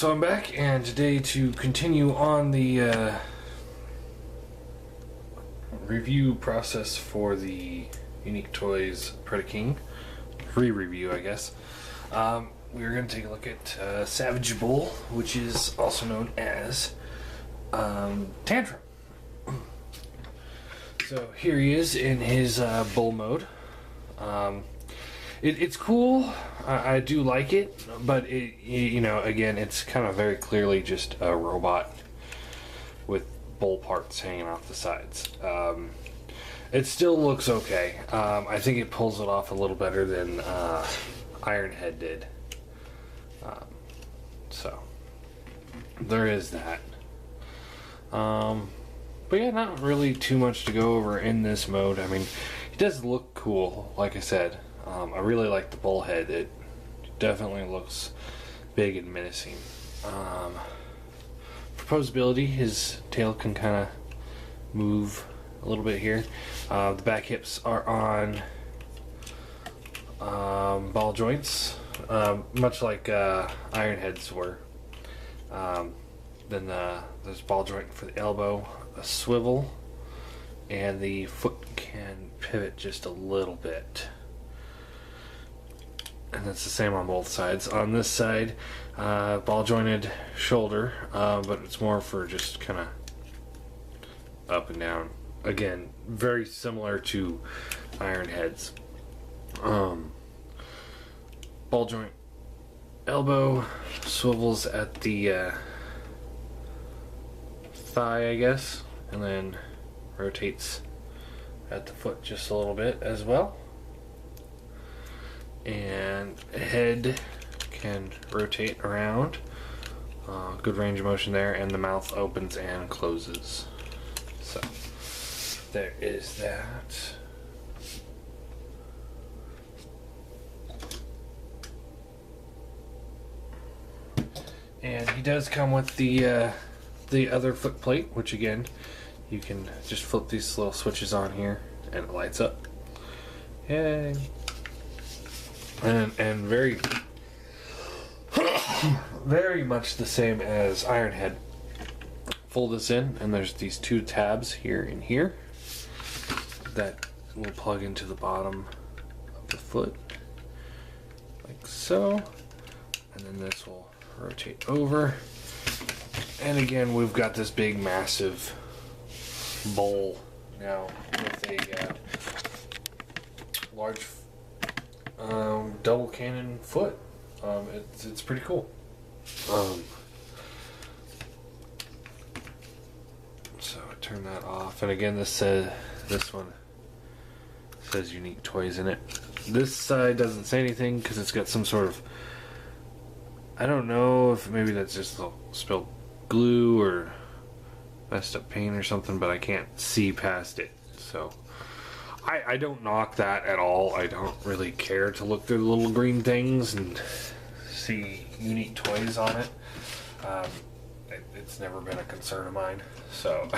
So I'm back, and today to continue on the review process for the Unique Toys Predaking re-review, I guess. We're going to take a look at Savage Bull, which is also known as Tantrum. So here he is in his bull mode. It's cool. I do like it, but again, it's kind of very clearly just a robot with bull parts hanging off the sides. It still looks okay. I think it pulls it off a little better than Ironhead did. So there is that. But yeah, not really too much to go over in this mode. I mean, it does look cool, like I said. I really like the bull head. It definitely looks big and menacing. Proposability, his tail can kind of move a little bit here. The back hips are on ball joints, much like Ironhead's were. Then there's ball joint for the elbow, a swivel, and the foot can pivot just a little bit. And that's the same on both sides. On this side, ball jointed shoulder, but it's more for just kind of up and down. Again, very similar to Ironhead's. Ball joint elbow, swivels at the thigh, I guess, and then rotates at the foot just a little bit as well. And head can rotate around. Good range of motion there, and the mouth opens and closes. So there is that. And he does come with the other foot plate, which again, you can just flip these little switches on here and it lights up. Yay! And very very much the same as Ironhead. Fold this in, and there's these two tabs here and here that will plug into the bottom of the foot, like so. And then this will rotate over. And again, we've got this big, massive bowl now with a large double cannon foot. It's pretty cool. So I turn that off, and again, this one says Unique Toys in it. This side doesn't say anything because it's got some sort of, I don't know if maybe that's just spilled glue or messed up paint or something, but I can't see past it. So I don't knock that at all. I don't really care to look through the little green things and see Unique Toys on it. It's never been a concern of mine. So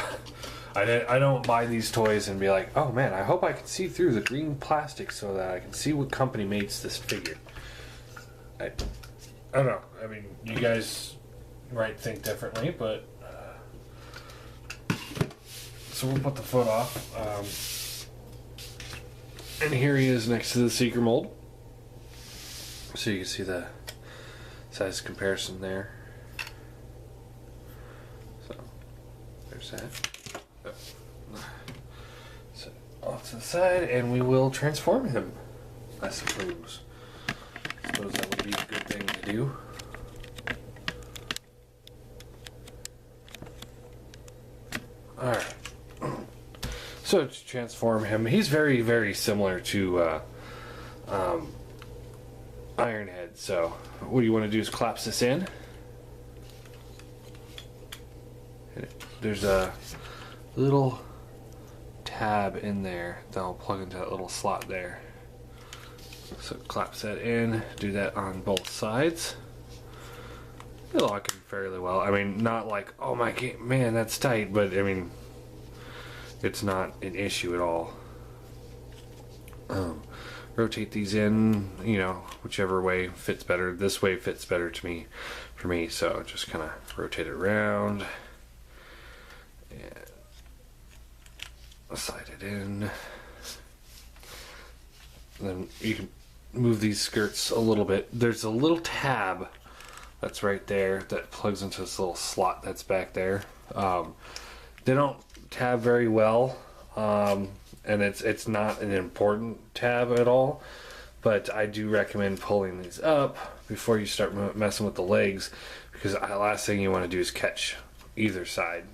I don't buy these toys and be like, oh man, I hope I can see through the green plastic so that I can see what company makes this figure. I don't know. I mean, you guys might think differently, but so we'll put the foot off. And here he is next to the Seeker mold. So you can see the size comparison there. So there's that. So off to the side, and we will transform him, I suppose. I suppose that would be a good thing to do. Alright. So to transform him, he's very, very similar to Ironhead. So what you want to do is collapse this in. There's a little tab in there that'll plug into that little slot there. So collapse that in, do that on both sides. It'll lock in fairly well. I mean, not like, oh my man, that's tight, but I mean, it's not an issue at all. Rotate these in, whichever way fits better. This way fits better to me for me. So just kind of rotate it around and slide it in. And then you can move these skirts a little bit. There's a little tab that's right there that plugs into this little slot that's back there. They don't tab very well, and it's not an important tab at all, but I do recommend pulling these up before you start messing with the legs, because the last thing you want to do is catch either side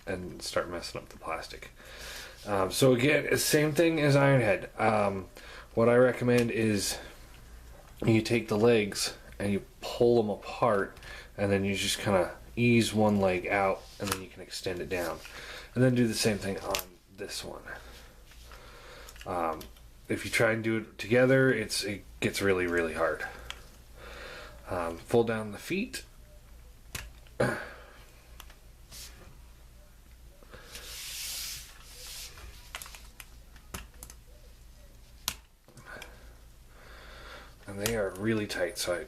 and start messing up the plastic. So again, same thing as Ironhead. What I recommend is you take the legs and you pull them apart, and then you just kind of ease one leg out, and then you can extend it down, and then do the same thing on this one. If you try and do it together, it gets really, really hard. Fold down the feet. And they are really tight, so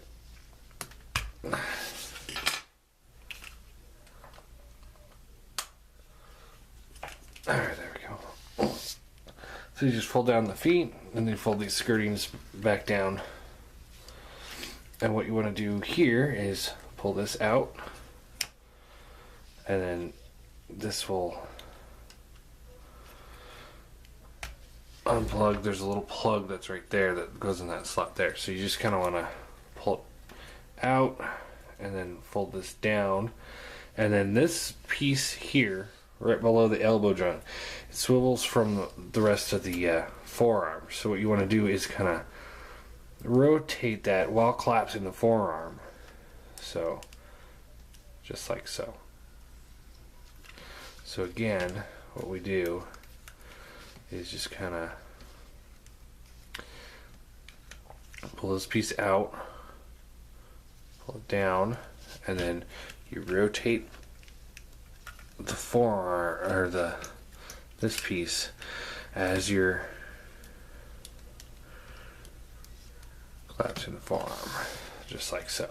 Alright, there we go. So you just fold down the feet, and then fold these skirtings back down. And what you want to do here is pull this out, and then this will unplug. There's a little plug that's right there that goes in that slot there. So you just kind of want to pull it out and then fold this down, and then this piece here right below the elbow joint, it swivels from the rest of the forearm. So what you want to do is kind of rotate that while collapsing the forearm, so just like so. So again, what we do is just kind of pull this piece out, pull it down, and then you rotate the forearm, or this piece, as you're collapsing the forearm, just like so.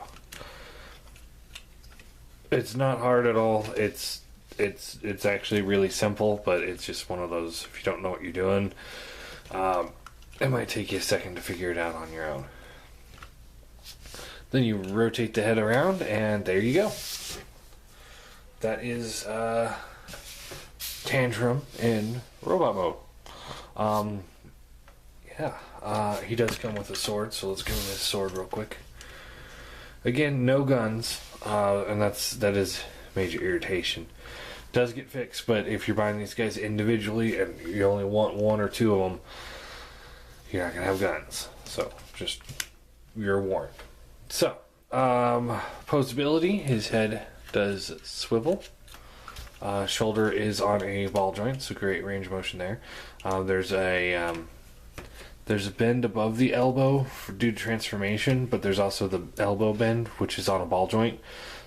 It's not hard at all. It's actually really simple, but it's just one of those, if you don't know what you're doing, it might take you a second to figure it out on your own. Then you rotate the head around, and there you go. That is Tantrum in robot mode. He does come with a sword, so let's give him his sword real quick. Again, no guns, and that is major irritation. Does get fixed, but if you're buying these guys individually and you only want one or two of them, you're not gonna have guns. So just, you're warned. So posability, his head does swivel. Shoulder is on a ball joint, so great range of motion there. There's a bend above the elbow due to transformation, but there's also the elbow bend, which is on a ball joint,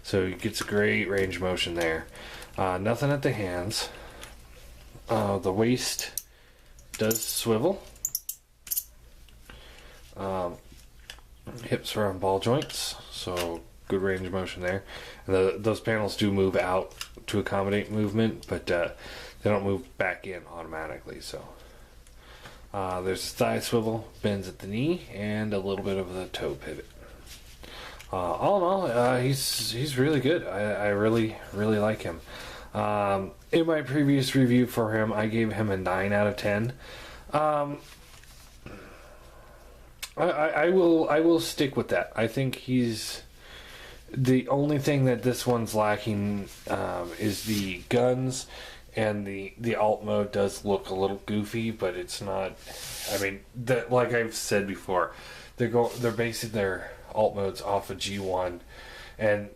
so it gets a great range of motion there. Nothing at the hands. The waist does swivel. Hips are on ball joints, so good range of motion there. And those panels do move out to accommodate movement, but they don't move back in automatically. So there's a thigh swivel, bends at the knee, and a little bit of the toe pivot. All in all, he's really good. I really like him. In my previous review for him, I gave him a 9 out of 10. I will stick with that. I think he's the only thing that this one's lacking is the guns, and the alt mode does look a little goofy, but it's not. I mean, like I've said before, they're basing their alt modes off of G1, and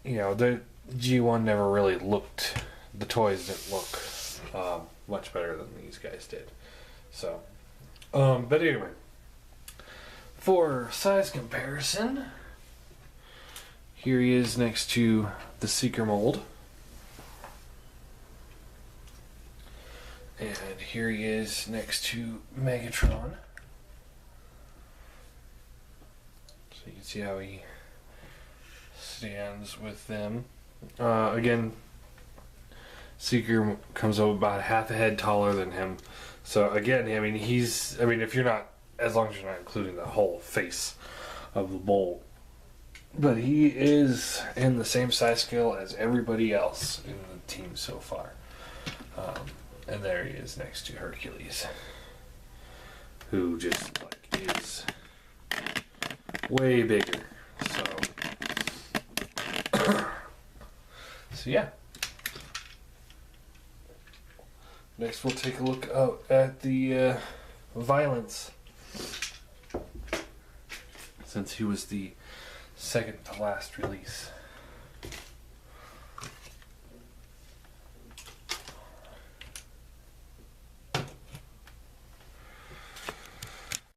the G1 never really looked. The toys didn't look much better than these guys did. So, but anyway. For size comparison, here he is next to the Seeker mold. And here he is next to Megatron. So you can see how he stands with them. Again, Seeker comes up about half a head taller than him. So again, I mean, if you're not, as long as you're not including the whole face of the bull. But he is in the same size scale as everybody else in the team so far. And there he is next to Hercules, who just is way bigger. So yeah. Next we'll take a look out at the Violence, since he was the second to last release.